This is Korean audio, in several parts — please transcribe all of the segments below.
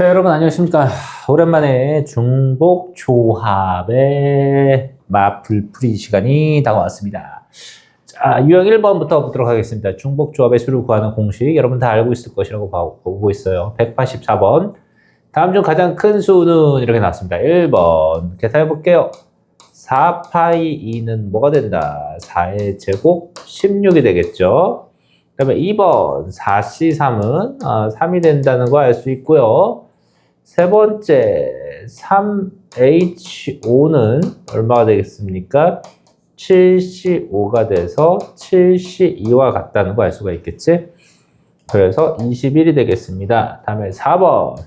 자, 여러분 안녕하십니까. 오랜만에 중복조합의 마풀풀이 시간이 다가왔습니다. 자, 유형 1번부터 보도록 하겠습니다. 중복조합의 수를 구하는 공식 여러분 다 알고 있을 것이라고 보고 있어요. 184번. 다음 중 가장 큰 수는 이렇게 나왔습니다. 1번 계산해 볼게요. 4파이 2는 뭐가 된다? 4의 제곱 16이 되겠죠. 그 다음에 2번 4C3은 3이 된다는 거 알 수 있고요. 세 번째 3H5는 얼마가 되겠습니까? 7C5가 돼서 7C2와 같다는 거 알 수가 있겠지? 그래서 21이 되겠습니다. 다음에 4번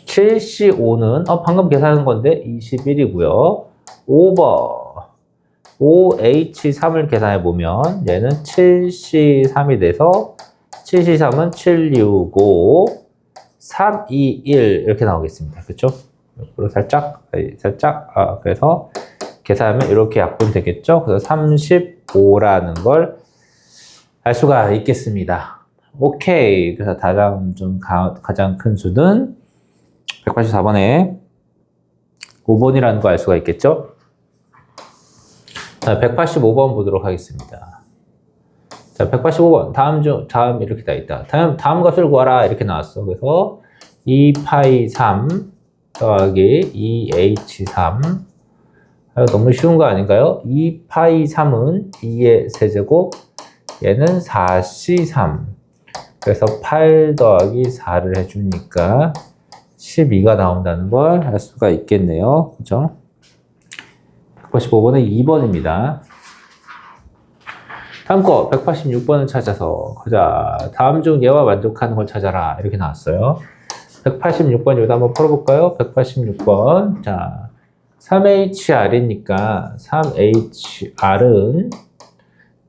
7C5는 방금 계산한 건데 21이고요. 5번 5H3을 계산해보면 얘는 7C3이 돼서 7C3은 765 3, 2, 1 이렇게 나오겠습니다. 그렇죠? 옆으로 살짝 그래서 계산하면 이렇게 약분 되겠죠? 그래서 35라는 걸 알 수가 있겠습니다. 오케이. 그래서 가장 큰 수는 184번에 5번이라는 거 알 수가 있겠죠? 자, 185번 보도록 하겠습니다. 자, 185번. 다음 이렇게 다 있다. 다음 값을 구하라. 이렇게 나왔어. 그래서 2파이 3 더하기 2H3. 너무 쉬운 거 아닌가요? 2파이 3은 2의 세제곱, 얘는 4C3. 그래서 8 더하기 4를 해주니까 12가 나온다는 걸 알 수가 있겠네요. 그죠? 185번은 2번입니다. 다음 거 186번을 찾아서 가자. 다음 중 얘와 만족하는 걸 찾아라. 이렇게 나왔어요. 186번 여기다 한번 풀어볼까요? 186번. 자, 3HR이니까 3HR은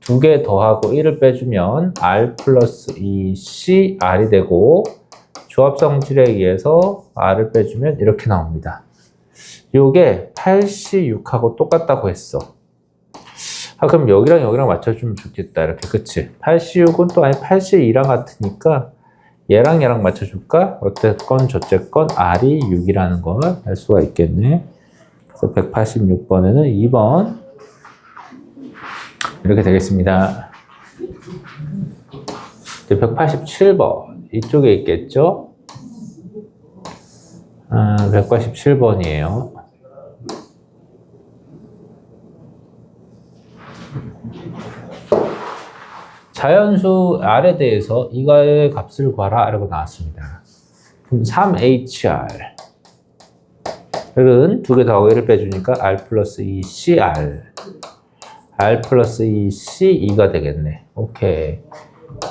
2개 더하고 1을 빼주면 R 플러스 2CR이 되고 조합성질에 의해서 R을 빼주면 이렇게 나옵니다. 요게 8C6하고 똑같다고 했어. 그럼 여기랑 맞춰주면 좋겠다. 이렇게, 그치? 8C6은 또 아니 8C2랑 같으니까 얘랑 맞춰줄까? 어쨌건 저쨌건 R이 6이라는 걸 알 수가 있겠네. 그래서 186번에는 2번 이렇게 되겠습니다. 이제 187번 이쪽에 있겠죠? 187번이에요. 자연수 R에 대해서 이거의 값을 구하라 라고 나왔습니다. 그럼 3HR 은 2개 더하고 1을 빼주니까 R 플러스 2CR R 플러스 2C2가 되겠네. 오케이.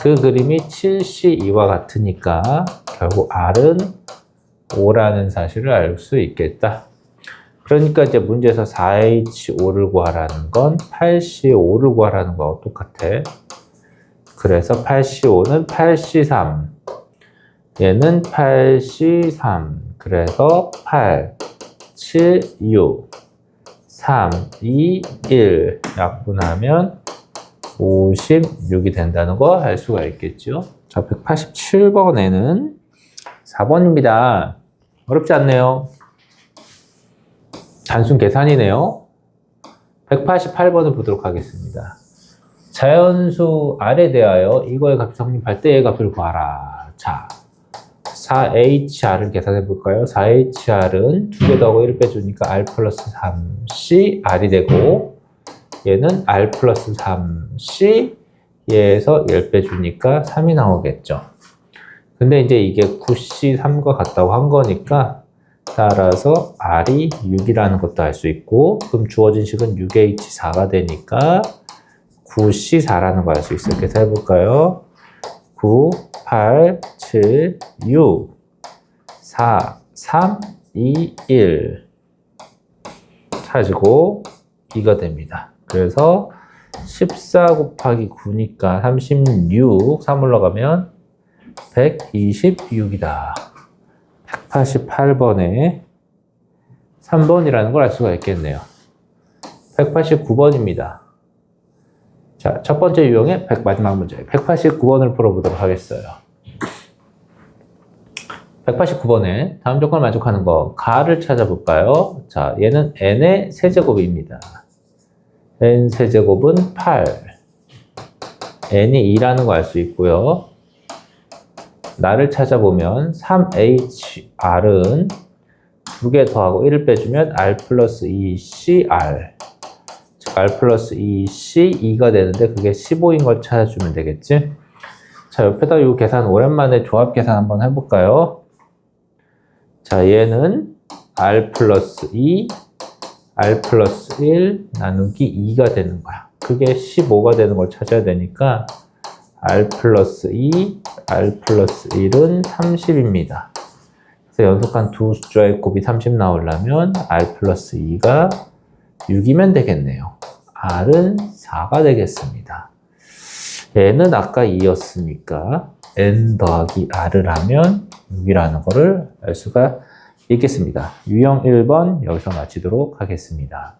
그 그림이 7C2와 같으니까 결국 R은 5라는 사실을 알 수 있겠다. 그러니까 이제 문제에서 4H5를 구하라는 건 8C5를 구하라는 거하고 똑같아. 그래서 8C5는 8C3. 얘는 8C3. 그래서 8, 7, 6, 3, 2, 1 약분하면 56이 된다는 거 알 수가 있겠죠. 자, 187번에는 4번입니다. 어렵지 않네요. 단순 계산이네요. 188번을 보도록 하겠습니다. 자연수 R에 대하여 이거의 값이 성립할 때의 값을 구하라. 자, 4HR을 계산해 볼까요? 4HR은 2개 더하고 1을 빼주니까 R 플러스 3CR이 되고 얘는 R 플러스 3C 얘에서 1 빼주니까 3이 나오겠죠. 근데 이제 이게 9C3과 같다고 한 거니까 따라서 R이 6이라는 것도 알 수 있고 그럼 주어진 식은 6H4가 되니까 9C4라는 거 알 수 있어요. 그래서 해볼까요? 9, 8, 7, 6, 4, 3, 2, 1 찾고 2가 됩니다. 그래서 14 곱하기 9니까 36, 3 올라가면 126이다. 188번에 3번이라는 걸 알 수가 있겠네요. 189번입니다. 자, 첫 번째 유형의 마지막 문제 189번을 풀어보도록 하겠어요. 189번에 다음 조건을 만족하는 거 가를 찾아볼까요? 자, 얘는 n의 세제곱입니다. n 세제곱은 8. n이 2라는 거 알 수 있고요. 나를 찾아보면 3HR은 2개 더하고 1을 빼주면 R 플러스 2CR. 즉, R 플러스 2C 2가 되는데 그게 15인 걸 찾아주면 되겠지? 자, 옆에다 이 계산 오랜만에 조합 계산 한번 해볼까요? 자, 얘는 R 플러스 2, R 플러스 1 나누기 2가 되는 거야. 그게 15가 되는 걸 찾아야 되니까 R 플러스 2, R 플러스 1은 30입니다. 그래서 연속한 두 숫자의 곱이 30 나오려면 R 플러스 2가 6이면 되겠네요. R은 4가 되겠습니다. 얘는 아까 2였으니까 N 더하기 R을 하면 6이라는 거를 알 수가 있겠습니다. 유형 1번 여기서 마치도록 하겠습니다.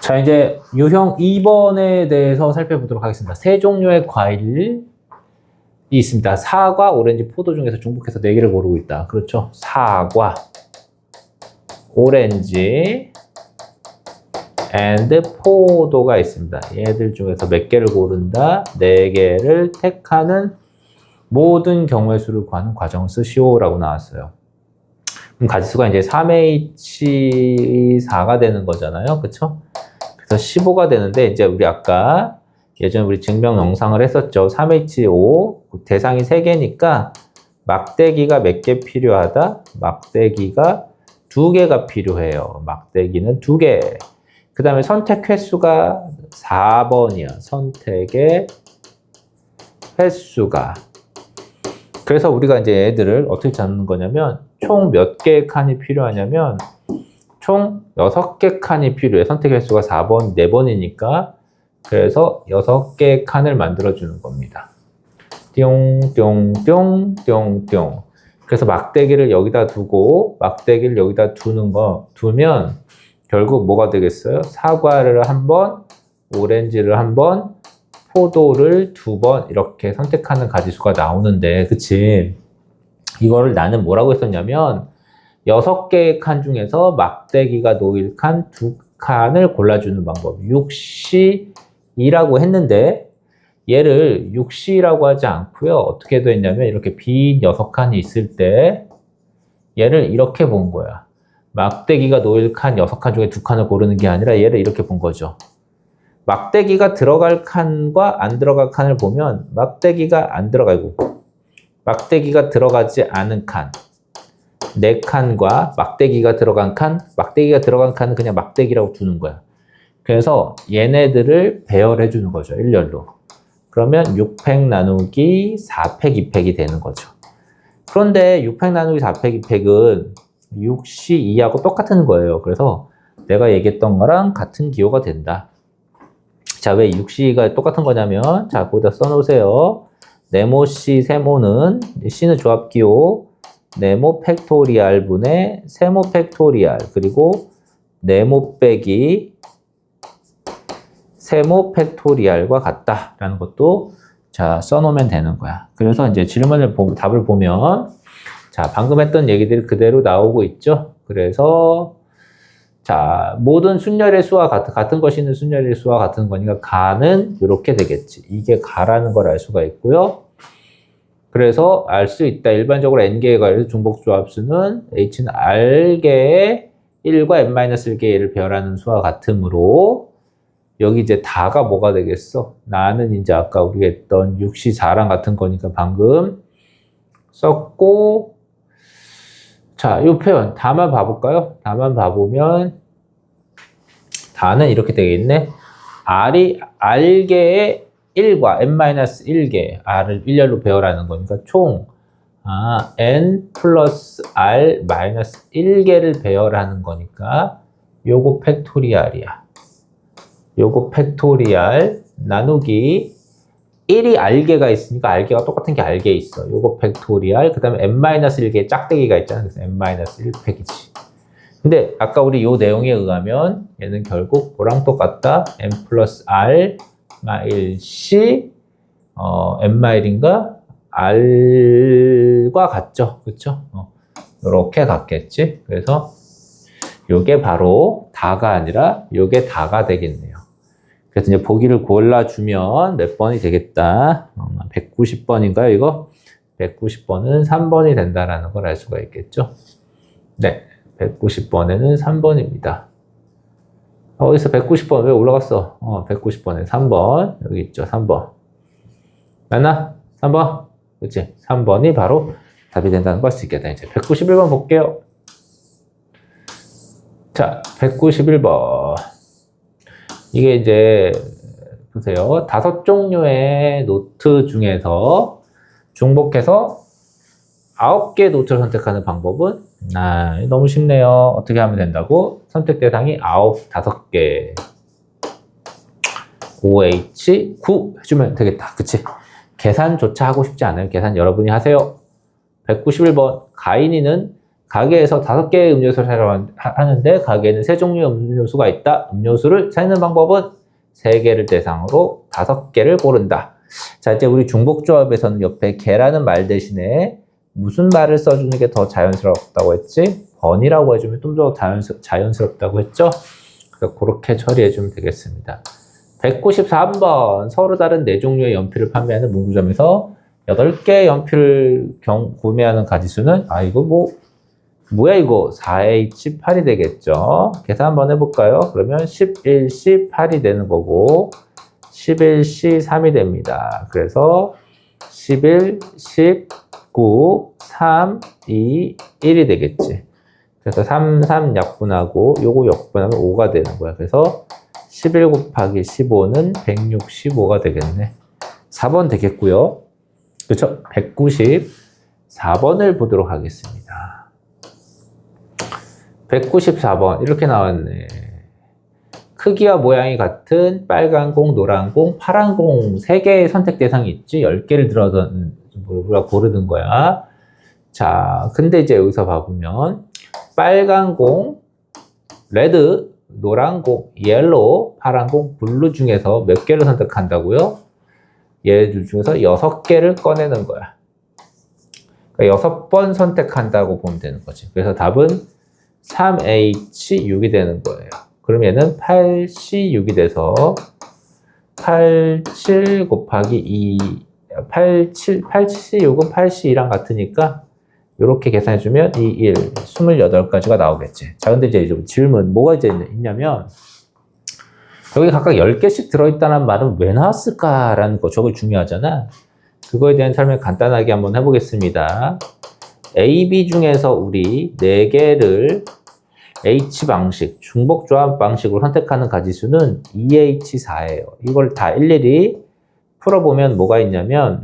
자, 이제 유형 2번에 대해서 살펴보도록 하겠습니다. 세 종류의 과일이 있습니다. 사과, 오렌지, 포도 중에서 중복해서 4개를 고르고 있다. 그렇죠? 사과, 오렌지, and 포도가 있습니다. 얘들 중에서 몇 개를 고른다? 4개를 택하는 모든 경우의 수를 구하는 과정을 쓰시오라고 나왔어요. 그럼 가지수가 이제 3H4가 되는 거잖아요. 그쵸? 그래서 15가 되는데, 이제 우리 아까 예전에 우리 증명 영상을 했었죠. 3H5 대상이 3개니까 막대기가 몇 개 필요하다? 막대기가 2개가 필요해요. 막대기는 2개. 그 다음에 선택 횟수가 4번이야. 선택의 횟수가. 그래서 우리가 이제 얘들을 어떻게 잡는 거냐면 총 몇 개의 칸이 필요하냐면 총 6개 칸이 필요해. 선택 횟수가 4번, 4번이니까 그래서 6개의 칸을 만들어 주는 겁니다. 뿅뿅뿅 뿅뿅. 그래서 막대기를 여기다 두고 막대기를 여기다 두면 결국 뭐가 되겠어요? 사과를 한 번, 오렌지를 한 번, 포도를 2번 이렇게 선택하는 가지수가 나오는데, 그치? 이거를 나는 뭐라고 했었냐면 6개의 칸 중에서 막대기가 놓일 칸 2칸을 골라주는 방법. 6C이라고 했는데 얘를 6C라고 하지 않고요. 어떻게 됐냐면 이렇게 빈 6칸이 있을 때 얘를 이렇게 본 거야. 막대기가 놓일 칸 6칸 중에 2칸을 고르는 게 아니라 얘를 이렇게 본 거죠. 막대기가 들어갈 칸과 안 들어갈 칸을 보면 막대기가 안 들어가고 막대기가 들어가지 않은 칸 4칸과 막대기가 들어간 칸, 막대기가 들어간 칸은 그냥 막대기라고 두는 거야. 그래서 얘네들을 배열해 주는 거죠. 일렬로. 그러면 6팩 나누기 4팩 2팩이 되는 거죠. 그런데 6팩 나누기 4팩 2팩은 6C2하고 똑같은 거예요. 그래서 내가 얘기했던 거랑 같은 기호가 된다. 자, 왜 6C가 똑같은 거냐면, 자, 거기다 써놓으세요. 네모 C, 세모는, C는 조합기호, 네모 팩토리알 분의 세모 팩토리알, 그리고 네모 빼기 세모 팩토리알과 같다라는 것도 자, 써놓으면 되는 거야. 그래서 이제 답을 보면, 자, 방금 했던 얘기들이 그대로 나오고 있죠. 그래서 자, 모든 순열의 수와 같은 것이 있는 순열의 수와 같은 거니까 가는 이렇게 되겠지. 이게 가라는 걸 알 수가 있고요. 그래서 알 수 있다. 일반적으로 n개의 가에서 중복조합수는 h는 r개의 1과 n-1개의 얘를 배열하는 수와 같으므로 여기 이제 다가 뭐가 되겠어? 나는 이제 아까 우리가 했던 6C4랑 같은 거니까 방금 썼고, 자, 이 표현 다만 봐볼까요? 다만 봐보면 다는 이렇게 되겠네. r이 r개의 1과 n-1개 r을 일렬로 배열하는 거니까 총 n 플러스 r 마이너스 1개를 배열하는 거니까 요거 팩토리알이야. 요거 팩토리알 나누기 1이 r개가 있으니까 r개가 똑같은 게 r개 있어. 요거 팩토리알, 그 다음에 n-1개의 짝대기가 있잖아. 그래서 n-1팩이지. 근데 아까 우리 요 내용에 의하면 얘는 결국 뭐랑 똑같다? n 플러스 r 마 1c n마일인가? r과 같죠? 그쵸? 이렇게 같겠지? 그래서 요게 바로 다가 아니라 요게 다가 되겠네요. 그래서 이제 보기를 골라주면 몇 번이 되겠다? 190번인가요, 이거? 190번은 3번이 된다라는 걸 알 수가 있겠죠? 네, 190번에는 3번입니다. 어디서 190번 왜 올라갔어? 190번에 3번. 여기 있죠, 3번. 맞나? 3번. 그치? 3번이 바로 답이 된다는 걸 알 수 있겠다. 이제 191번 볼게요. 자, 191번. 이게 이제, 보세요. 5종류의 노트 중에서 중복해서 9개 노트를 선택하는 방법은 너무 쉽네요. 어떻게 하면 된다고? 선택 대상이 5개. OH9 해주면 되겠다. 그치? 계산조차 하고 싶지 않아요. 계산 여러분이 하세요. 191번. 가인이는 가게에서 5개의 음료수를 사러 하는데 가게에는 3종류의 음료수가 있다. 음료수를 찾는 방법은 3개를 대상으로 5개를 고른다. 자, 이제 우리 중복조합에서는 옆에 개라는 말 대신에 무슨 말을 써주는 게 더 자연스럽다고 했지? 번이라고 해주면 좀 더 자연스럽다고 했죠? 그래서 그렇게 처리해주면 되겠습니다. 193번. 서로 다른 4종류의 연필을 판매하는 문구점에서 8개의 연필을 구매하는 가지수는 이거 뭐야 이거 4H8이 되겠죠? 계산 한번 해볼까요? 그러면 11C8이 되는 거고 11C3이 됩니다. 그래서 11, 19, 3, 2, 1이 되겠지. 그래서 3, 3 약분하고 요거 약분하면 5가 되는 거야. 그래서 11 곱하기 15는 165가 되겠네. 4번 되겠고요. 그렇죠? 194번을 보도록 하겠습니다. 194번 이렇게 나왔네. 크기와 모양이 같은 빨간 공, 노란 공, 파란 공 3개의 선택 대상이 있지. 10개를 들어서 우리가 고르는 거야. 자, 근데 이제 여기서 봐보면 빨간 공, 레드, 노란 공, 옐로우, 파란 공, 블루 중에서 몇 개를 선택한다고요? 얘들 중에서 6개를 꺼내는 거야. 그러니까 6번 선택한다고 보면 되는 거지. 그래서 답은 3H6이 되는 거예요. 그럼 얘는 8C6이 돼서 87 곱하기 2, 8C6은 8C2랑 같으니까 이렇게 계산해주면 2, 1, 28가지가 나오겠지. 자, 근데 이제 질문, 뭐가 이제 있냐면, 여기 각각 10개씩 들어있다는 말은 왜 나왔을까라는 거, 저거 중요하잖아. 그거에 대한 설명 간단하게 한번 해보겠습니다. A, B 중에서 우리 4개를 H 방식, 중복조합 방식으로 선택하는 가지수는 2H4예요. 이걸 다 일일이 풀어보면 뭐가 있냐면,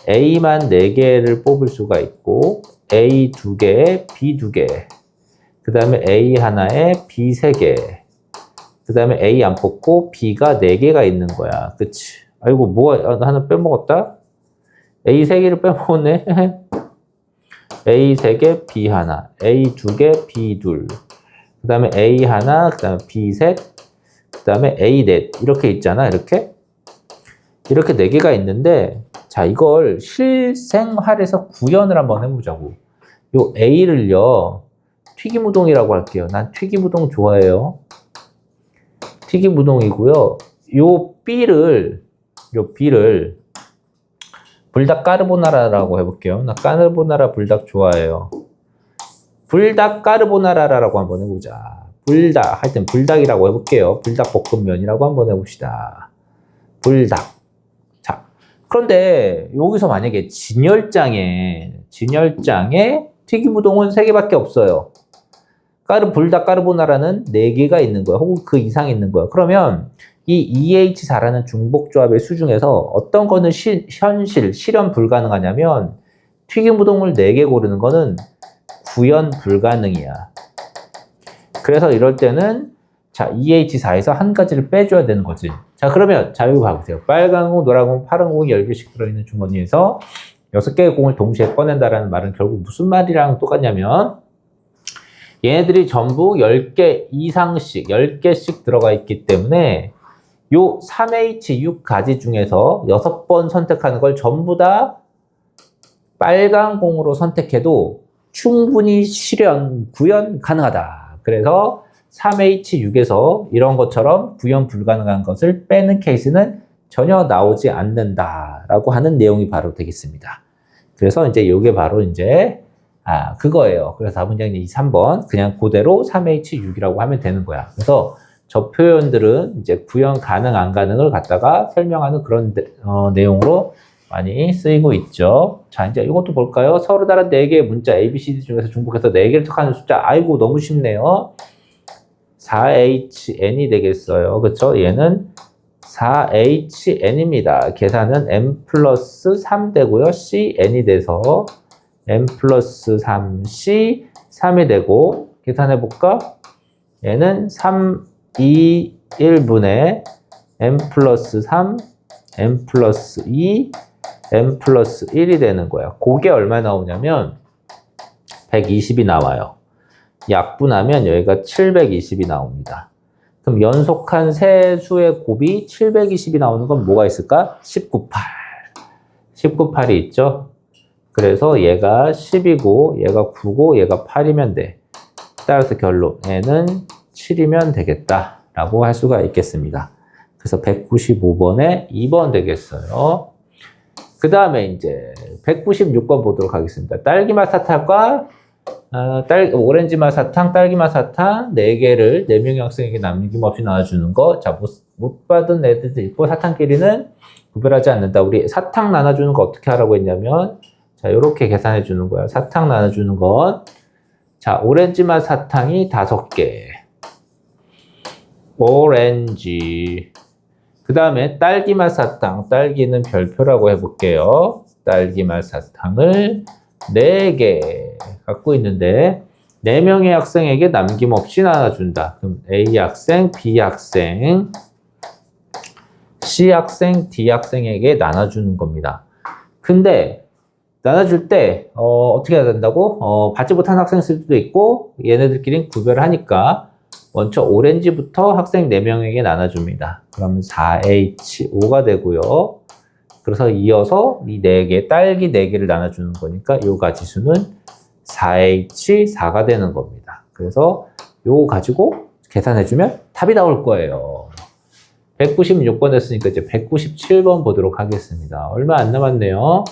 A만 4개를 뽑을 수가 있고, A 2개, B 2개, 그 다음에 A 하나에 B 3개, 그 다음에 A 안 뽑고 B가 4개가 있는 거야. 그치? 아이고, 뭐가, 하나 빼먹었다? A 3개를 빼먹었네? A 3개, B 하나, A 2개, B 둘, 그 다음에 A 하나, 그 다음에 B 셋, 그 다음에 A 넷, 이렇게 있잖아, 이렇게 4개가 있는데, 자, 이걸 실생활에서 구현을 한번 해보자고. 요 A를요, 튀김우동이라고 할게요. 난 튀김우동 좋아해요. 튀김우동이고요. 요 B를 불닭 까르보나라라고 해볼게요. 나 까르보나라 불닭 좋아해요. 불닭 까르보나라라고 한번 해보자. 불닭, 하여튼 불닭이라고 해볼게요. 불닭볶음면이라고 한번 해봅시다. 불닭. 그런데 여기서 만약에 진열장에 튀김우동은 3개밖에 없어요. 불닭 까르보나라는 4개가 있는 거야. 혹은 그 이상 있는 거야. 그러면 이 2H4라는 중복조합의 수 중에서 어떤 거는 실현 불가능하냐면 튀김우동을 4개 고르는 거는 구현 불가능이야. 그래서 이럴 때는 자, 2H4에서 한 가지를 빼줘야 되는 거지. 자, 그러면, 자, 여기 봐보세요. 빨간 공, 노란 공, 파란 공이 10개씩 들어있는 주머니에서 6개의 공을 동시에 꺼낸다라는 말은 결국 무슨 말이랑 똑같냐면, 얘네들이 전부 10개 이상씩, 10개씩 들어가 있기 때문에, 요 3H6가지 중에서 6번 선택하는 걸 전부 다 빨간 공으로 선택해도 충분히 구현 가능하다. 그래서 3H6에서 이런 것처럼 구현 불가능한 것을 빼는 케이스는 전혀 나오지 않는다라고 하는 내용이 바로 되겠습니다. 그래서 이제 이게 바로 이제 그거예요. 그래서 답 문장이 이 3번 그냥 그대로 3H6이라고 하면 되는 거야. 그래서 저 표현들은 이제 구현 가능 안 가능을 갖다가 설명하는 그런 내용으로 많이 쓰이고 있죠. 자, 이제 이것도 볼까요? 서로 다른 4개의 문자 A, B, C, D 중에서 중복해서 4개를 척하는 숫자. 아이고 너무 쉽네요. 4HN이 되겠어요. 그쵸? 얘는 4HN입니다. 계산은 M 플러스 3 되고요. CN이 돼서 M 플러스 3C 3이 되고 계산해볼까? 얘는 3, 2, 1분의 M 플러스 3, M 플러스 2, M 플러스 1이 되는 거야. 그게 얼마 나오냐면 120이 나와요. 약분하면 여기가 720이 나옵니다. 그럼 연속한 세 수의 곱이 720이 나오는 건 뭐가 있을까? 19, 8. 19, 8이 있죠? 그래서 얘가 10이고 얘가 9고 얘가 8이면 돼. 따라서 결론 얘는 7이면 되겠다 라고 할 수가 있겠습니다. 그래서 195번에 2번 되겠어요. 그 다음에 이제 196번 보도록 하겠습니다. 딸기맛 사탕과 오렌지맛 사탕, 딸기맛 사탕 4개를 4명의 학생에게 남김없이 나눠주는 거. 자, 못 받은 애들도 있고 사탕끼리는 구별하지 않는다. 우리 사탕 나눠주는 거 어떻게 하라고 했냐면 자, 요렇게 계산해 주는 거야. 사탕 나눠주는 건 자, 오렌지맛 사탕이 5개. 오렌지. 그 다음에 딸기맛 사탕. 딸기는 별표라고 해볼게요. 딸기맛 사탕을 4개 갖고 있는데 4명의 학생에게 남김없이 나눠준다. 그럼 A 학생, B 학생, C 학생, D 학생에게 나눠주는 겁니다. 근데 나눠줄 때 어떻게 해야 된다고? 받지 못한 학생일 수도 있고 얘네들끼리 구별하니까 먼저 오렌지부터 학생 4명에게 나눠줍니다. 그러면 4H5가 되고요. 그래서 이어서 이 4개, 딸기 4개를 나눠주는 거니까 요 가지수는 4H4가 되는 겁니다. 그래서 요거 가지고 계산해주면 답이 나올 거예요. 196번 했으니까 이제 197번 보도록 하겠습니다. 얼마 안 남았네요.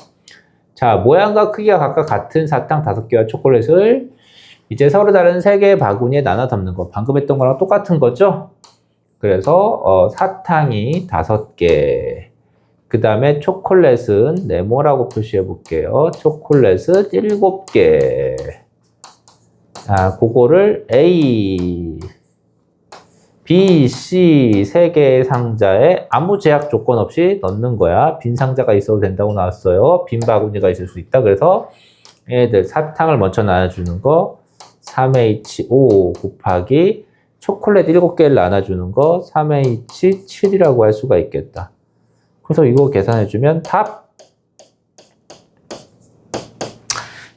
자, 모양과 크기가 각각 같은 사탕 5개와 초콜릿을 이제 서로 다른 3개의 바구니에 나눠 담는 거. 방금 했던 거랑 똑같은 거죠? 그래서 사탕이 5개. 그 다음에 초콜릿은 네모라고 표시해 볼게요. 초콜릿은 7개. 자, 그거를 A, B, C 3개의 상자에 아무 제약 조건 없이 넣는 거야. 빈 상자가 있어도 된다고 나왔어요. 빈 바구니가 있을 수 있다. 그래서 얘들 사탕을 먼저 나눠주는 거 3H5 곱하기 초콜릿 7개를 나눠주는 거 3H7이라고 할 수가 있겠다. 그래서 이거 계산해주면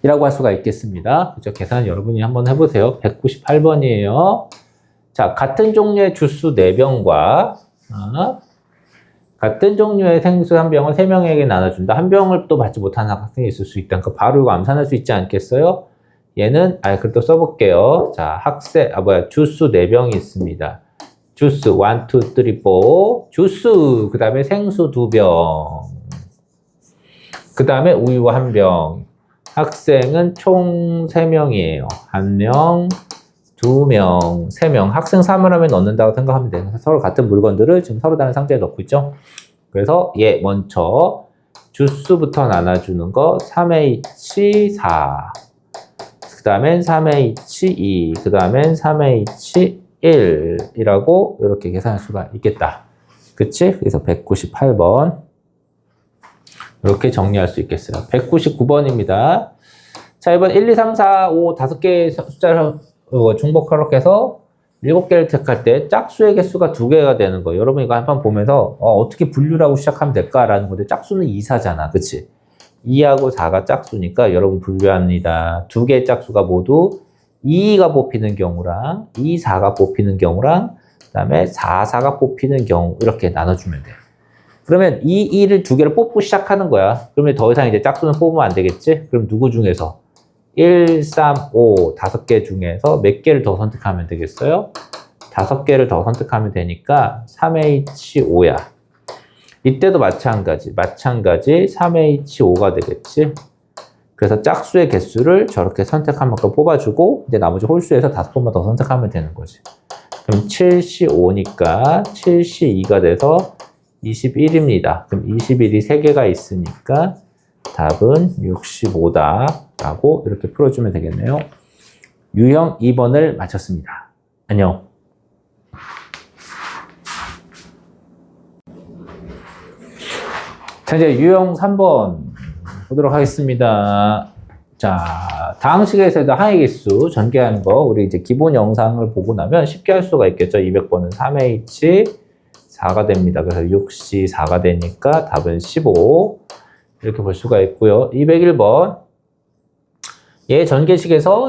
답이라고 할 수가 있겠습니다. 그죠? 계산 여러분이 한번 해보세요. 198번이에요. 자, 같은 종류의 주스 4병과 같은 종류의 생수 1병을 3명에게 나눠준다. 1병을 또 받지 못하는 학생이 있을 수 있다니까 바로 이거 암산할 수 있지 않겠어요? 얘는 그래도 써볼게요. 자, 주스 4병이 있습니다. 주스 1, 2, 3, 4 주스 그 다음에 생수 2병 그 다음에 우유 1병 학생은 총 3명이에요. 1명, 2명, 3명 학생 3을 하면 넣는다고 생각하면 돼요. 서로 같은 물건들을 지금 서로 다른 상자에 넣고 있죠. 그래서 얘 먼저 주스부터 나눠주는 거 3H4 그 다음엔 3H2 그 다음엔 3H1이라고 이렇게 계산할 수가 있겠다. 그치? 그래서 198번 이렇게 정리할 수 있겠어요. 199번입니다. 자, 이번 1, 2, 3, 4, 5 5개의 숫자를 중복하도록 해서 7개를 택할 때 짝수의 개수가 2개가 되는 거예요. 여러분 이거 한번 보면서 어떻게 분류라고 시작하면 될까라는 건데 짝수는 2, 4잖아. 그치? 2하고 4가 짝수니까 여러분 분류합니다. 2개의 짝수가 모두 2가 뽑히는 경우랑 2, 4가 뽑히는 경우랑 다음에 4, 4가 뽑히는 경우 이렇게 나눠주면 돼. 그러면 이 2를 두 개를 뽑고 시작하는 거야. 그러면 더 이상 이제 짝수는 뽑으면 안 되겠지? 그럼 누구 중에서? 1, 3, 5, 5개 중에서 몇 개를 더 선택하면 되겠어요? 5개를 더 선택하면 되니까 3H5야. 이때도 마찬가지 3H5가 되겠지? 그래서 짝수의 개수를 저렇게 선택한 만큼 뽑아주고 이제 나머지 홀수에서 5번만 더 선택하면 되는 거지. 그럼 7C5니까 7C2가 돼서 21입니다. 그럼 21이 3개가 있으니까 답은 65다 라고 이렇게 풀어주면 되겠네요. 유형 2번을 마쳤습니다. 안녕. 자, 이제 유형 3번 보도록 하겠습니다. 자, 다항식에서 항의 개수 전개하는 거 우리 이제 기본 영상을 보고 나면 쉽게 할 수가 있겠죠. 200번은 3H4가 됩니다. 그래서 6C4가 되니까 답은 15 이렇게 볼 수가 있고요. 201번 얘 전개식에서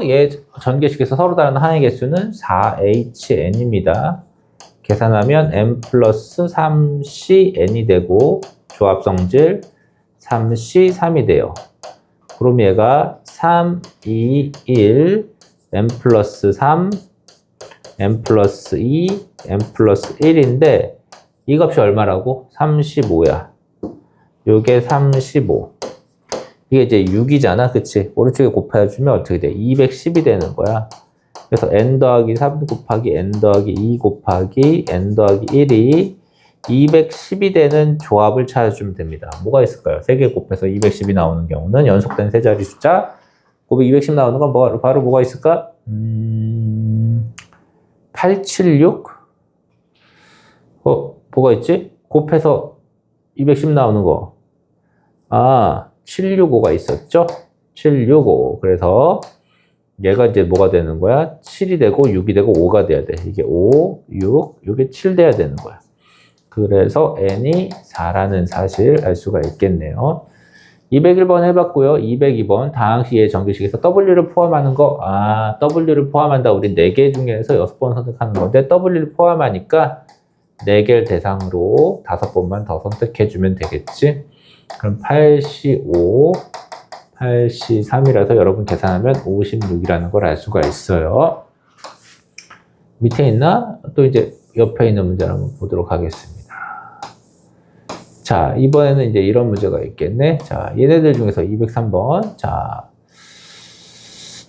서로 다른 항의 개수는 4HN입니다. 계산하면 n 플러스 3CN이 되고 조합 성질 3C3이 돼요. 그럼 얘가 3, 2, 1, n 플러스 3, n 플러스 2, n 플러스 1인데 이 값이 얼마라고? 35야. 요게 35. 이게 이제 6이잖아. 그치? 오른쪽에 곱해주면 어떻게 돼? 210이 되는 거야. 그래서 n 더하기 3 곱하기 n 더하기 2 곱하기 n 더하기 1이 210이 되는 조합을 찾아주면 됩니다. 뭐가 있을까요? 3개 곱해서 210이 나오는 경우는 연속된 세 자리 숫자 곱해 210 나오는 건 바로 뭐가 있을까? 876? 뭐가 있지? 곱해서 210 나오는 거. 765가 있었죠? 765. 그래서 얘가 이제 뭐가 되는 거야? 7이 되고 6이 되고 5가 돼야 돼. 이게 5, 6, 이게 7 돼야 되는 거야. 그래서 n이 4라는 사실 알 수가 있겠네요. 201번 해봤고요. 202번 다항식의 전개식에서 W를 포함하는 거. W를 포함한다. 우리 4개 중에서 6번 선택하는 건데 W를 포함하니까 4개를 대상으로 5번만 더 선택해주면 되겠지. 그럼 8C5, 8C3이라서 여러분 계산하면 56이라는 걸 알 수가 있어요. 밑에 있나? 또 이제 옆에 있는 문제를 한번 보도록 하겠습니다. 자, 이번에는 이제 이런 문제가 있겠네. 자, 얘네들 중에서 203번. 자,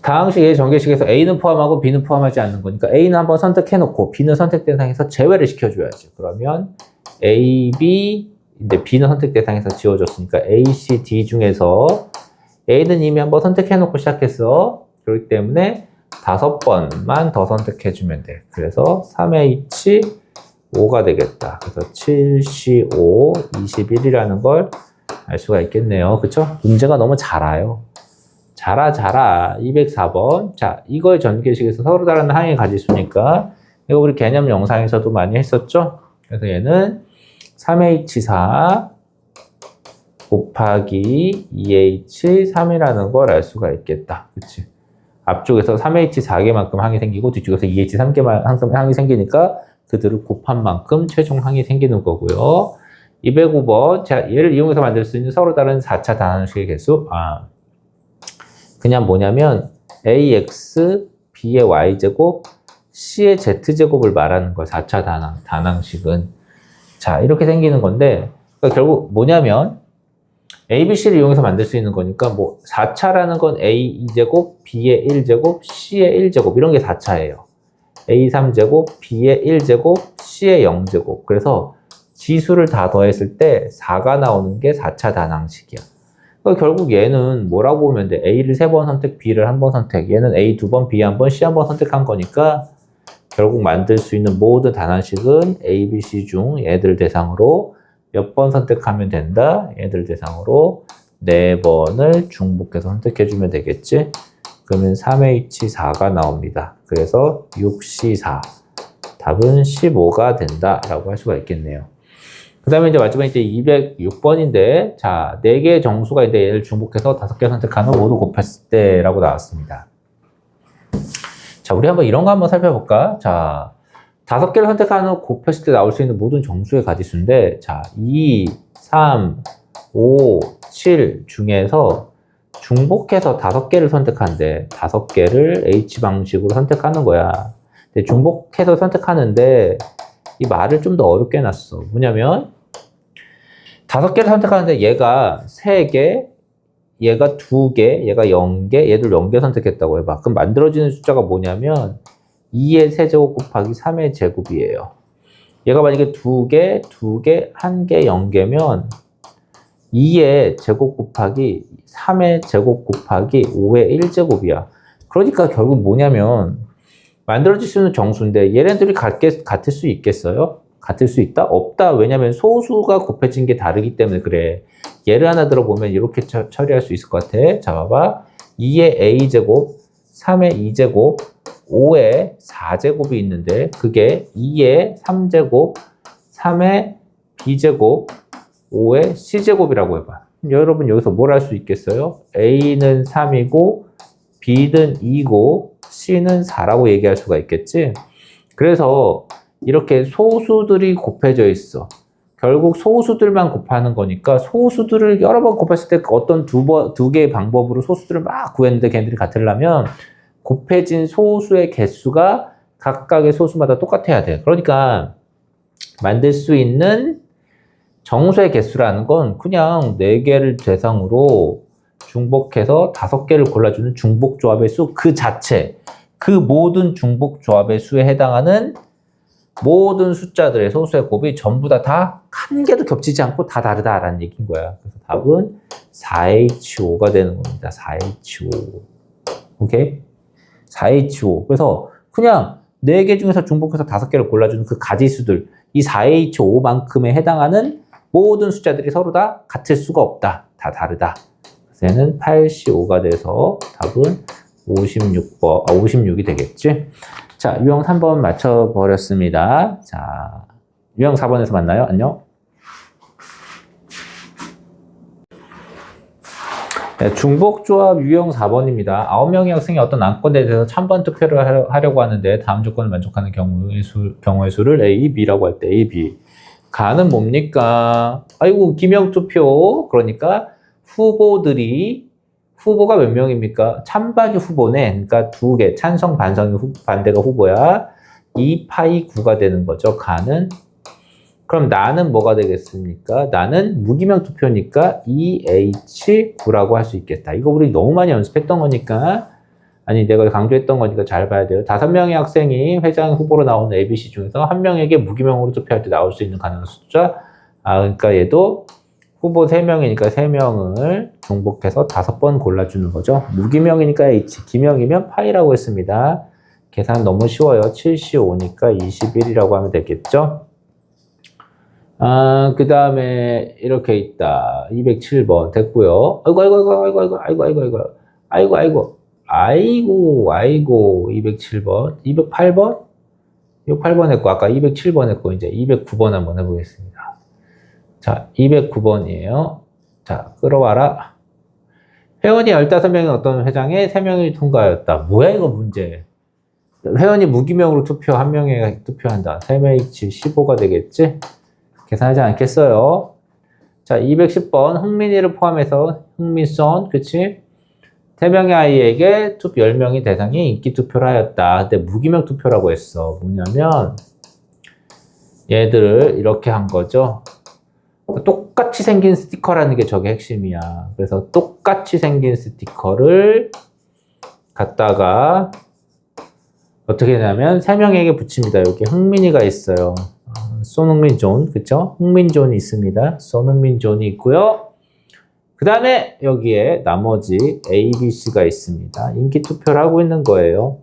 다항식의 전개식에서 A는 포함하고 B는 포함하지 않는 거니까 A는 한번 선택해놓고 B는 선택 대상에서 제외를 시켜줘야지. 그러면 A, B, 근데 B는 선택 대상에서 지워졌으니까 A, C, D 중에서 A는 이미 한번 선택해놓고 시작했어. 그렇기 때문에 5번만 더 선택해주면 돼. 그래서 3H5가 되겠다. 그래서 7C5, 21이라는 걸 알 수가 있겠네요. 그쵸? 문제가 너무 잘 와요. 잘 와. 204번. 자, 이거의 전개식에서 서로 다른 항의 가지수니까 이거 우리 개념 영상에서도 많이 했었죠? 그래서 얘는 3H4 곱하기 2H3이라는 걸 알 수가 있겠다. 그치? 앞쪽에서 3H4개만큼 항이 생기고 뒤쪽에서 2H3개만큼 항이 생기니까 그들을 곱한 만큼 최종 항이 생기는 거고요. 205번. 자, 얘를 이용해서 만들 수 있는 서로 다른 4차 다항식의 개수. 그냥 뭐냐면 AX, B의 Y제곱, C의 Z제곱을 말하는 거야. 4차 다항식은. 자, 이렇게 생기는 건데 그러니까 결국 뭐냐면 A, B, C를 이용해서 만들 수 있는 거니까 뭐 4차라는 건 A 2제곱, B의 1제곱, C의 1제곱 이런 게 4차예요. A 3제곱, B의 1제곱, C의 0제곱. 그래서 지수를 다 더했을 때 4가 나오는 게 4차 다항식이야. 그러니까 결국 얘는 뭐라고 보면 돼? A를 3번 선택, B를 1번 선택. 얘는 A 2번, B 1번, C 1번 선택한 거니까 결국 만들 수 있는 모든 다항식은 A, B, C 중 얘들 대상으로 몇 번 선택하면 된다? 얘들 대상으로 4번을 중복해서 선택해주면 되겠지? 그러면 3H4가 나옵니다. 그래서 6C4. 답은 15가 된다라고 할 수가 있겠네요. 그 다음에 이제 마지막에 이제 206번인데, 자, 4개의 정수가 있는데 얘를 중복해서 5개 선택하면 모두 곱했을 때라고 나왔습니다. 자, 우리 한번 이런 거 한번 살펴볼까? 자, 5개를 선택하는 곱했을 때 나올 수 있는 모든 정수의 가지수인데, 자, 2, 3, 5, 7 중에서 중복해서 5개를 선택하는데, 5개를 H 방식으로 선택하는 거야. 근데 중복해서 선택하는데, 이 말을 좀 더 어렵게 해놨어. 뭐냐면, 5개를 선택하는데 얘가 3개, 얘가 2개, 얘가 0개, 얘들 0개 선택했다고 해봐. 그럼 만들어지는 숫자가 뭐냐면 2의 세제곱 곱하기 3의 제곱이에요. 얘가 만약에 2개, 2개, 1개, 0개면 2의 제곱 곱하기 3의 제곱 곱하기 5의 1제곱이야. 그러니까 결국 뭐냐면 만들어질 수 있는 정수인데 얘네들이 같을 수 있겠어요? 같을 수 있다? 없다. 왜냐면 소수가 곱해진 게 다르기 때문에 그래. 예를 하나 들어보면 이렇게 처리할 수 있을 것 같아. 자, 봐봐. 2의 a제곱, 3의 2제곱, 5의 4제곱이 있는데 그게 2의 3제곱, 3의 b제곱, 5의 c제곱이라고 해봐. 여러분 여기서 뭘 할 수 있겠어요? a는 3이고 b는 2고 c는 4라고 얘기할 수가 있겠지? 그래서 이렇게 소수들이 곱해져 있어. 결국 소수들만 곱하는 거니까 소수들을 여러 번 곱했을 때 어떤 두 개의 방법으로 소수들을 막 구했는데 걔네들이 같으려면 곱해진 소수의 개수가 각각의 소수마다 똑같아야 돼. 그러니까 만들 수 있는 정수의 개수라는 건 그냥 4개를 대상으로 중복해서 5개를 골라주는 중복조합의 수 그 자체, 그 모든 중복조합의 수에 해당하는 모든 숫자들의 소수의 곱이 전부 다 한 개도 겹치지 않고 다 다르다라는 얘기인 거야. 그래서 답은 4H5가 되는 겁니다. 4H5. 오케이? 4H5. 그래서 그냥 4개 중에서 중복해서 5개를 골라주는 그 가지수들, 이 4H5만큼에 해당하는 모든 숫자들이 서로 다 같을 수가 없다. 다 다르다. 그래서 얘는 8C5가 돼서 답은 56이 되겠지? 자, 유형 3번 맞춰버렸습니다. 자, 유형 4번에서 만나요. 안녕. 네, 중복조합 유형 4번입니다. 9명의 학생이 어떤 안건에 대해서 찬반 투표를 하려고 하는데 다음 조건을 만족하는 경우의 수를 A, B라고 할 때 A, B. 가는 뭡니까? 아이고, 기명투표. 그러니까 후보가 몇 명입니까? 찬반이 후보네. 그러니까 2개, 찬성, 반대가 후보야. 2파이 9가 되는 거죠. 가는. 그럼 나는 뭐가 되겠습니까? 나는 무기명 투표니까 2H9라고 할 수 있겠다. 이거 우리 너무 많이 연습했던 거니까, 아니 내가 강조했던 거니까 잘 봐야 돼요. 5명의 학생이 회장 후보로 나오는 ABC 중에서 1명에게 무기명으로 투표할 때 나올 수 있는 가능한 숫자. 그러니까 얘도 후보 3명이니까 3명을 중복해서 5번 골라주는 거죠. 무기명이니까 H, 기명이면 파이라고 했습니다. 계산 너무 쉬워요. 7C5니까 21이라고 하면 되겠죠. 그 다음에 이렇게 있다. 207번 됐고요. 아이고 207번 208번 208번 했고 아까 207번 했고 이제 209번 한번 해보겠습니다. 자, 209번이에요. 자, 끌어와라. 회원이 15명의 어떤 회장에 3명이 통과하였다. 뭐야 이거 문제. 회원이 무기명으로 투표 1명에 투표한다. 3H 15가 되겠지? 계산하지 않겠어요. 자, 210번 흥민이를 포함해서 흥민선, 그치? 3명의 아이에게 10명의 대상이 인기 투표를 하였다. 근데 무기명 투표라고 했어. 뭐냐면 얘들을 이렇게 한 거죠. 똑같이 생긴 스티커라는 게 저게 핵심이야. 그래서 똑같이 생긴 스티커를 갖다가 어떻게 하냐면 3명에게 붙입니다. 여기 흥민이가 있어요. 손흥민 존, 그쵸? 흥민 존이 있습니다. 손흥민 존이 있고요. 그 다음에 여기에 나머지 A, B, C가 있습니다. 인기 투표를 하고 있는 거예요.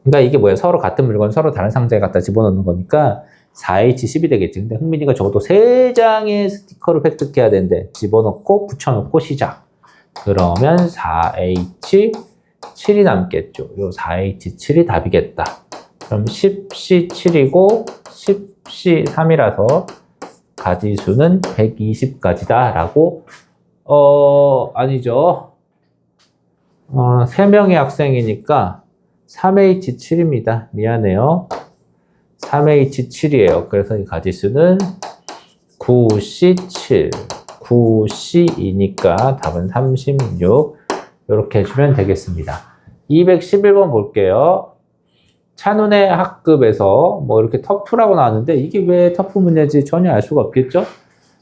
그러니까 이게 뭐야? 서로 같은 물건, 서로 다른 상자에 갖다 집어넣는 거니까 4H10이 되겠지. 근데 흥민이가 적어도 3장의 스티커를 획득해야 되는데 집어넣고 붙여놓고 시작. 그러면 4H7이 남겠죠. 요 4H7이 답이겠다. 그럼 10C7이고 10C3이라서 가지수는 120가지다 라고 아니죠. 3명의 학생이니까 3H7입니다. 미안해요. 3H7이에요. 그래서 이 가지수는 9C7, 9C2니까 답은 36. 이렇게 해주면 되겠습니다. 211번 볼게요. 찬운의 학급에서 뭐 이렇게 터프라고 나왔는데 이게 왜 터프 문제인지 전혀 알 수가 없겠죠?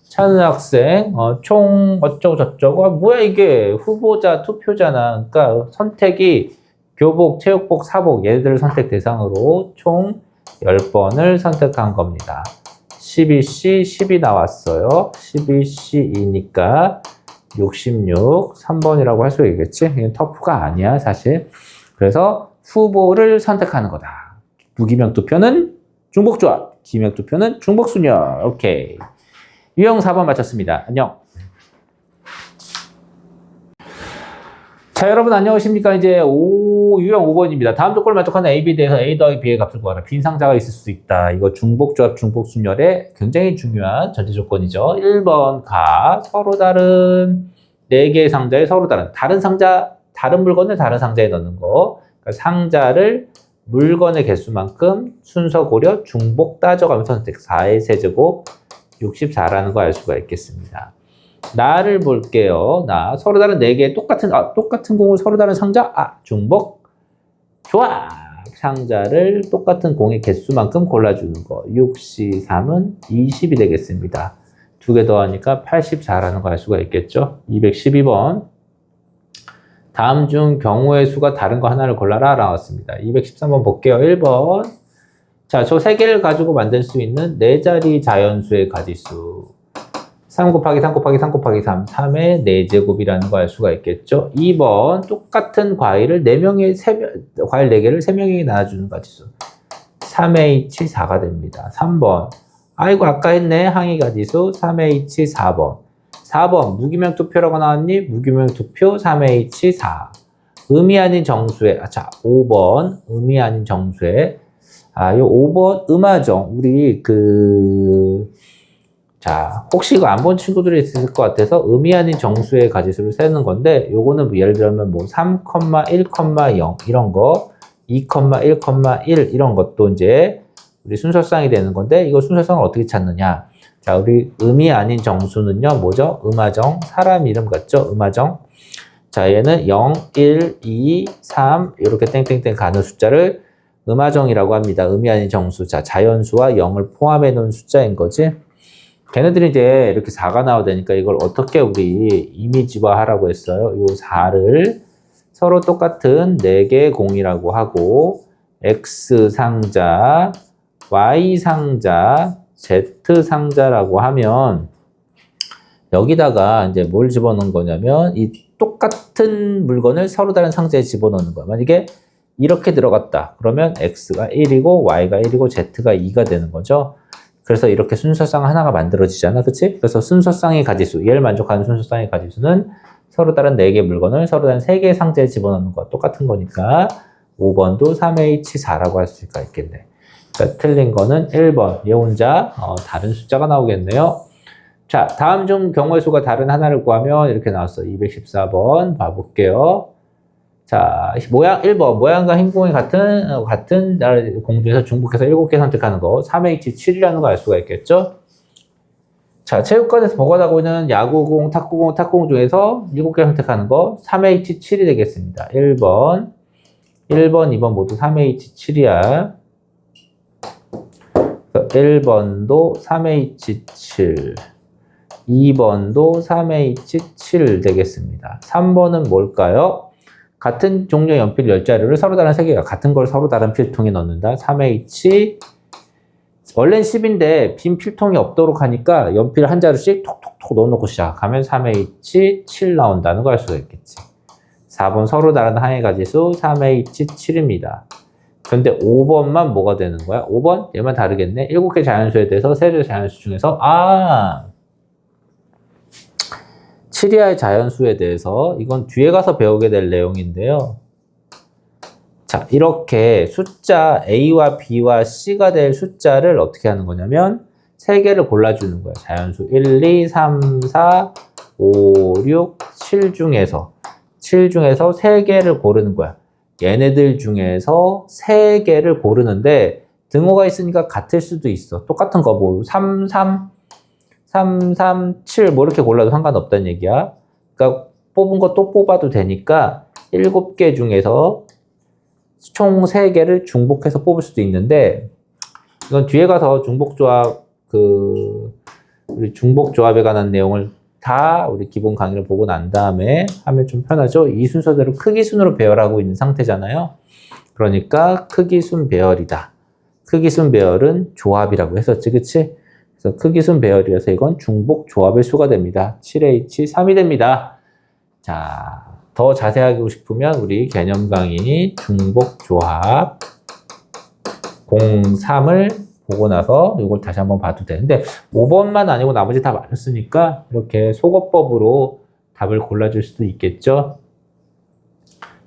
찬운 학생, 총 어쩌고 저쩌고, 뭐야 이게 후보자 투표잖아. 그러니까 선택이 교복, 체육복, 사복 얘들을 선택 대상으로 총 10번을 선택한 겁니다. 12C, 10이 나왔어요. 12C2니까 66, 3번이라고 할 수 있겠지? 이건 터프가 아니야, 사실. 그래서 후보를 선택하는 거다. 무기명 투표는 중복조합, 기명 투표는 중복순열. 오케이. 유형 4번 맞췄습니다. 안녕. 자, 여러분 안녕하십니까? 이제 유형 5번입니다. 다음 조건을 만족하는 A, B 대해서 A 더하기 B의 값을 구하라. 빈 상자가 있을 수 있다. 이거 중복조합, 중복순열의 굉장히 중요한 전제 조건이죠. 1번 가 서로 다른 4개의 상자에 서로 다른 상자, 다른 물건을 다른 상자에 넣는 거. 그러니까 상자를 물건의 개수만큼 순서 고려 중복 따져가면서 선택. 4의 세제곱 64라는 거 알 수가 있겠습니다. 나를 볼게요. 나 서로 다른 4개 똑같은 공을 서로 다른 상자 중복 좋아. 상자를 똑같은 공의 개수만큼 골라주는 거. 6C3은 20이 되겠습니다. 2개 더하니까 84라는 거 알 수가 있겠죠. 212번 다음 중 경우의 수가 다른 거 하나를 골라라 나왔습니다. 213번 볼게요. 1번 자, 저 3개를 가지고 만들 수 있는 4자리 자연수의 가지수 3 곱하기 3 곱하기 3 곱하기 3, 3의 4제곱이라는 거 알 수가 있겠죠. 2번, 똑같은 과일 4개를 3명에게 나눠주는 가지수. 3H4가 됩니다. 3번, 아이고 아까 했네, 항의 가지수 3H4번. 4번, 무기명 투표라고 나왔니? 무기명 투표 3H4. 의미 아닌 정수의, 5번, 의미 아닌 정수의, 요 5번, 음화정. 우리 혹시 이거 안 본 친구들이 있을 것 같아서 의미 아닌 정수의 가지수를 세는 건데, 요거는 예를 들면 3, 1,0 이런 거, 2, 1,1 이런 것도 이제 우리 순서쌍이 되는 건데, 이거 순서쌍을 어떻게 찾느냐? 자, 우리 의미 아닌 정수는요, 뭐죠? 음화정, 사람 이름 같죠? 음화정. 자, 얘는 0, 1, 2, 3 이렇게 땡땡땡 가는 숫자를 음화정이라고 합니다. 의미 아닌 정수. 자, 자연수와 0을 포함해 놓은 숫자인 거지. 걔네들이 이제 이렇게 4가 나와야 되니까 이걸 어떻게 우리 이미지화 하라고 했어요. 이 4를 서로 똑같은 4개의 공이라고 하고 X 상자, Y 상자, Z 상자라고 하면 여기다가 이제 뭘 집어넣은 거냐면 이 똑같은 물건을 서로 다른 상자에 집어넣는 거야. 만약에 이렇게 들어갔다. 그러면 X가 1이고 Y가 1이고 Z가 2가 되는 거죠. 그래서 이렇게 순서쌍 하나가 만들어지잖아. 그치? 그래서 순서쌍의 가지수, 얘를 만족하는 순서쌍의 가지수는 서로 다른 4개의 물건을 서로 다른 3개의 상자에 집어넣는 거 똑같은 거니까 5번도 3H4라고 할 수가 있겠네. 그러니까 틀린 거는 1번. 얘 혼자 다른 숫자가 나오겠네요. 자, 다음 중 경우의 수가 다른 하나를 구하면 이렇게 나왔어. 214번 봐볼게요. 자, 1번. 모양과 행동이 같은 공 중에서 중복해서 7개 선택하는 거. 3H7이라는 거 알 수가 있겠죠? 자, 체육관에서 보관하고 있는 야구공, 탁구공 중에서 7개 선택하는 거. 3H7이 되겠습니다. 1번, 2번 모두 3H7이야. 1번도 3H7. 2번도 3H7 되겠습니다. 3번은 뭘까요? 같은 종류의 연필 10자루를 서로 다른 3개가 같은 걸 서로 다른 필통에 넣는다. 3H 원래는 10인데 빈 필통이 없도록 하니까 연필 한 자루씩 톡톡톡 넣어놓고 시작하면 3H7 나온다는 걸 알 수가 있겠지. 4번 서로 다른 항의 가지수 3H7입니다. 그런데 5번만 뭐가 되는 거야? 5번? 얘만 다르겠네. 7개 자연수에 대해서 세개 자연수 중에서 7이하의 자연수에 대해서 이건 뒤에 가서 배우게 될 내용인데요. 자, 이렇게 숫자 A와 B와 C가 될 숫자를 어떻게 하는 거냐면 3개를 골라주는 거예요. 자연수 1, 2, 3, 4, 5, 6, 7 중에서 3개를 고르는 거야. 얘네들 중에서 3개를 고르는데 등호가 있으니까 같을 수도 있어. 똑같은 거 뭐 3, 3, 3, 3, 7 뭐 이렇게 골라도 상관없다는 얘기야. 그러니까 뽑은 거 또 뽑아도 되니까 7개 중에서 총 3개를 중복해서 뽑을 수도 있는데 이건 뒤에 가서 중복조합 우리 중복조합에 관한 내용을 다 우리 기본 강의를 보고 난 다음에 하면 좀 편하죠. 이 순서대로 크기순으로 배열하고 있는 상태잖아요. 그러니까 크기순 배열이다. 크기순 배열은 조합이라고 했었지, 그치? 그래서 크기순 배열이라서 이건 중복조합의 수가 됩니다. 7H3이 됩니다. 자, 더 자세하게 하고 싶으면 우리 개념 강의 중복조합 03을 보고 나서 이걸 다시 한번 봐도 되는데 5번만 아니고 나머지 다 맞았으니까 이렇게 속어법으로 답을 골라줄 수도 있겠죠.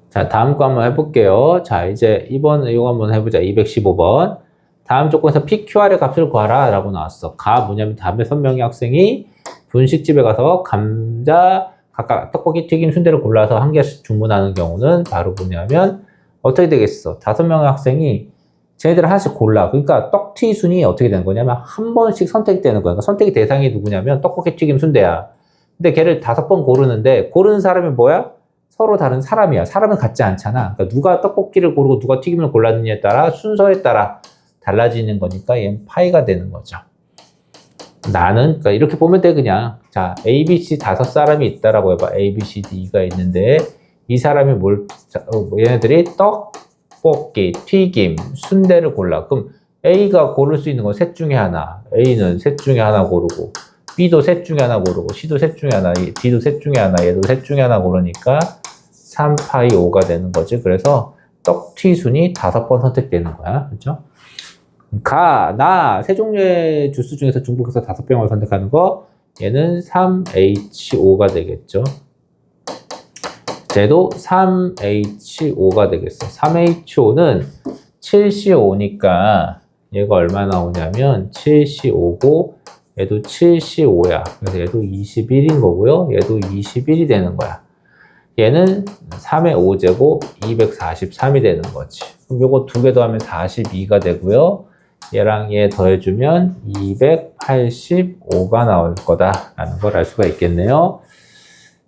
자, 다음 거 한번 해볼게요. 자, 이제 이번 이거 한번 해보자. 215번. 다음 조건에서 PQR의 값을 구하라 라고 나왔어. 가 뭐냐면 다음에 선명의 학생이 분식집에 가서 감자, 각각 떡볶이, 튀김, 순대를 골라서 한 개씩 주문하는 경우는 바로 뭐냐면 어떻게 되겠어? 5명의 학생이 쟤네들 하나씩 골라. 그러니까 떡튀 순이 어떻게 되는 거냐면 한 번씩 선택되는 거야. 그러니까 선택의 대상이 누구냐면 떡볶이, 튀김, 순대야. 근데 걔를 5번 고르는데 고르는 사람이 뭐야? 서로 다른 사람이야. 사람은 같지 않잖아. 그러니까 누가 떡볶이를 고르고 누가 튀김을 골랐느냐에 따라 순서에 따라 달라지는 거니까 얘는 파이가 되는 거죠. 나는 그러니까 이렇게 보면 돼 그냥. 자, A, B, C 5사람이 있다라고 해봐. A, B, C, D가 있는데 이 사람이 얘네들이 떡볶이, 튀김, 순대를 골라. 그럼 A가 고를 수 있는 건 셋 중에 하나. A는 셋 중에 하나 고르고 B도 셋 중에 하나 고르고 C도 셋 중에 하나, D도 셋 중에 하나, 얘도 셋 중에 하나 고르니까 3파이 5가 되는 거지. 그래서 떡튀 순이 5번 선택되는 거야. 그렇죠? 세 종류의 주스 중에서 중복해서 5병을 선택하는 거 얘는 3H5가 되겠죠. 쟤도 3H5가 되겠어. 3H5는 7C5니까 얘가 얼마 나오냐면 7C5고 얘도 7C5야. 그래서 얘도 21인 거고요. 얘도 21이 되는 거야. 얘는 3의 5제곱 243이 되는 거지. 그럼 요거 2개 더하면 42가 되고요. 얘랑 얘 더해주면 285가 나올 거다라는 걸 알 수가 있겠네요.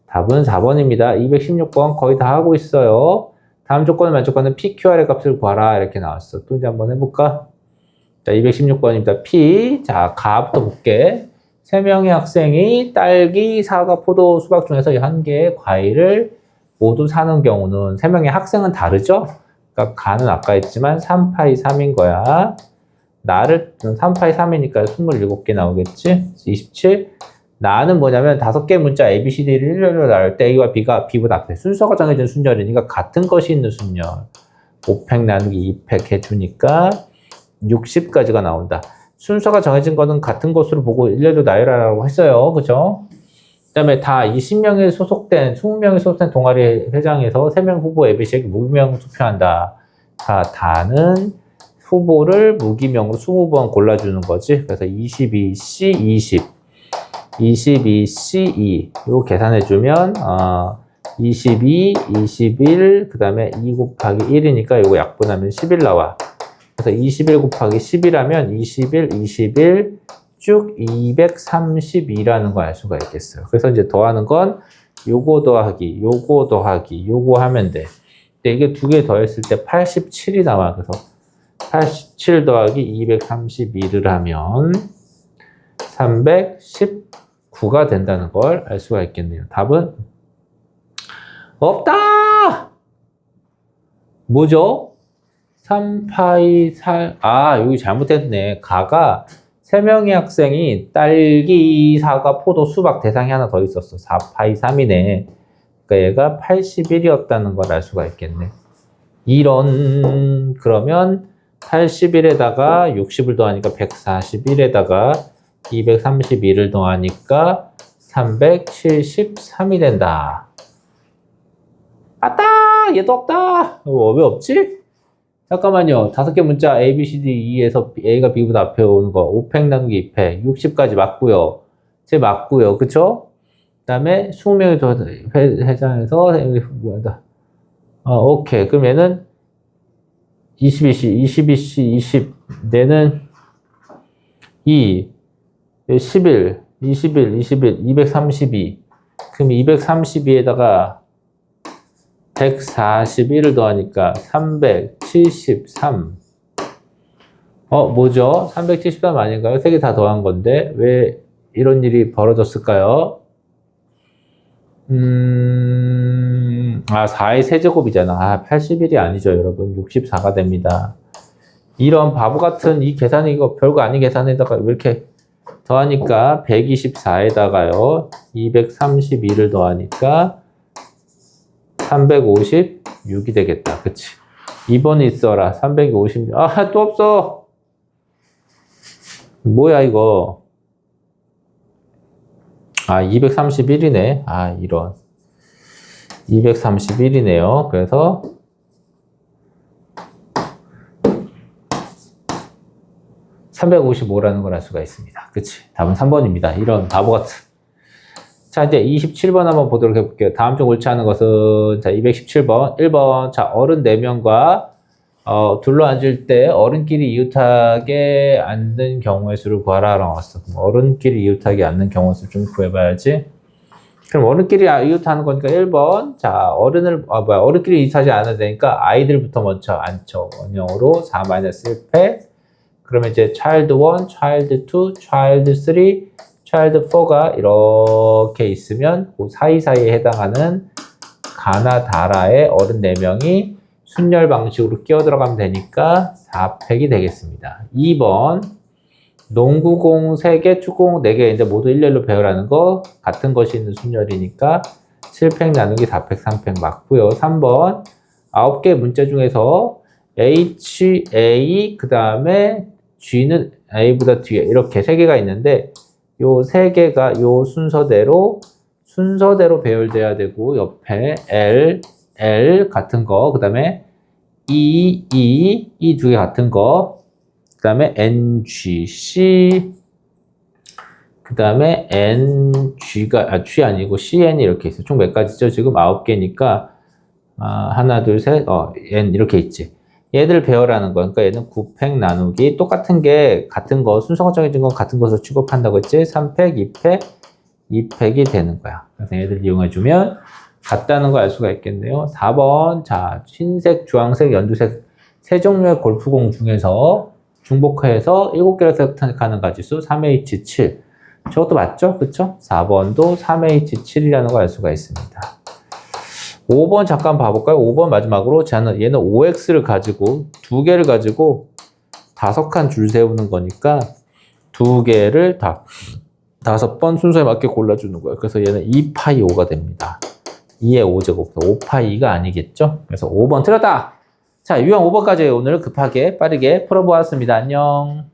답은 4번입니다. 216번 거의 다 하고 있어요. 다음 조건을 만족하는 PQR의 값을 구하라 이렇게 나왔어. 또 이제 한번 해볼까? 자, 216번입니다. P. 자, 가부터 볼게. 3명의 학생이 딸기, 사과, 포도, 수박 중에서 1개의 과일을 모두 사는 경우는 3명의 학생은 다르죠? 그러니까 가는 아까 했지만 3파이 3인 거야. 나를 3파이 3이니까 27개 나오겠지? 27. 나는 뭐냐면 5개 문자 A, B, C, D를 일렬로 나눌 때 A와 B가 B보다 앞에 순서가 정해진 순열이니까 같은 것이 있는 순열. 5팩 나누기 2팩 해주니까 60까지가 나온다. 순서가 정해진 거는 같은 것으로 보고 일렬로 나열하라고 했어요. 그죠? 그 다음에 다 20명이 소속된, 20명이 소속된 동아리 회장에서 3명 후보 ABC에게 무기명 투표한다. 자, 다는 후보를 무기명으로 20번 골라주는 거지. 그래서 22C, 20. 22C2 이거 계산해주면 22, 21, 그 다음에 2 곱하기 1이니까 이거 약분하면 11 나와. 그래서 21 곱하기 10이라면 21, 21 쭉 232라는 걸 알 수가 있겠어요. 그래서 이제 더하는 건 요거 더하기, 요거 더하기, 요거 하면 돼. 근데 이게 2개 더했을 때 87이 나와. 그래서 87 더하기 232를 하면 319가 된다는 걸 알 수가 있겠네요. 답은 없다! 뭐죠? 3파이 4, 여기 잘못됐네. 가가 3명의 학생이 딸기, 사과, 포도, 수박 대상이 하나 더 있었어. 4파이 3이네. 그러니까 얘가 81이었다는 걸 알 수가 있겠네. 그러면 81에다가 60을 더하니까 141에다가 232를 더하니까 373이 된다. 아따! 얘도 없다! 왜 없지? 잠깐만요. 5개 문자 A, B, C, D, E에서 A가 B보다 앞에 오는 거 5팩 나누기 2팩 60까지 맞고요. 제 맞고요. 그쵸? 그 다음에 20명이 더 회장에서 오케이. 그럼 얘는 22C, 22C, 20 얘는 2, 11, 21, 21, 232. 그럼 232에다가 141을 더하니까 373. 뭐죠? 373 아닌가요? 3개 다 더한 건데 왜 이런 일이 벌어졌을까요? 4의 세제곱이잖아. 81이 아니죠, 여러분. 64가 됩니다. 이런 바보 같은 이 계산, 이거 별거 아닌 계산에다가 왜 이렇게 더하니까 124에다가요. 232를 더하니까 356이 되겠다. 그치? 2번 있어라. 356. 또 없어. 뭐야, 이거. 231이네. 이런. 231이네요. 그래서 355라는 걸 알 수가 있습니다. 그치? 답은 3번입니다. 이런 바보 같은. 자, 이제 27번 한번 보도록 해볼게요. 다음 중 옳지 않은 것은, 자, 217번. 1번. 자, 어른 4명과, 둘러 앉을 때 어른끼리 이웃하게 앉는 경우의 수를 구하라 라고 왔어. 그럼 어른끼리 이웃하게 앉는 경우의 수를 좀 구해봐야지. 그럼 어른끼리 이웃하는 거니까 1번. 자, 어른끼리 이웃하지 않아야 되니까 아이들부터 먼저 앉죠. 원형으로 4-1패. 그러면 이제 child 1, child 2, child 3, child 4가 이렇게 있으면 그 사이사이에 해당하는 가나다라의 어른 4명이 순열 방식으로 끼어 들어가면 되니까 4팩이 되겠습니다. 2번 농구공 3개, 축구공 4개인데 모두 일렬로 배열하는 거 같은 것이 있는 순열이니까 7팩 나누기 4팩, 3팩 맞고요. 3번 9개 문자 중에서 H, A, 그 다음에 G는 A보다 뒤에 이렇게 3개가 있는데 요 3개가 요 순서대로 배열돼야 되고 옆에 L, L 같은 거, 그 다음에 E, E, E 2개 같은 거, 그 다음에 N, G, C, 그 다음에 N, G가, G 아니고 CN이 이렇게 있어요. 총 몇 가지죠? 지금 9개니까, 하나, 둘, 셋, N 이렇게 있지. 얘들 배열하는 거. 그러니까 얘는 9팩 나누기. 똑같은 게, 같은 거, 순서가 정해진 건 같은 것으로 취급한다고 했지. 3팩, 2팩, 2팩이 되는 거야. 그래서 얘들 이용해주면 같다는 걸 알 수가 있겠네요. 4번. 자, 흰색, 주황색, 연두색 세 종류의 골프공 중에서 중복해서 7개를 선택하는 가지수 3H7. 저것도 맞죠? 그쵸? 4번도 3H7이라는 걸 알 수가 있습니다. 5번 잠깐 봐볼까요? 5번 마지막으로 얘는 OX를 가지고 2개를 가지고 5칸 줄 세우는 거니까 2개를 5번 순서에 맞게 골라주는 거예요. 그래서 얘는 2파이 5가 됩니다. 2의 5제곱, 5파이 2가 아니겠죠? 그래서 5번 틀렸다! 자, 유형 5번까지 오늘 급하게 빠르게 풀어보았습니다. 안녕.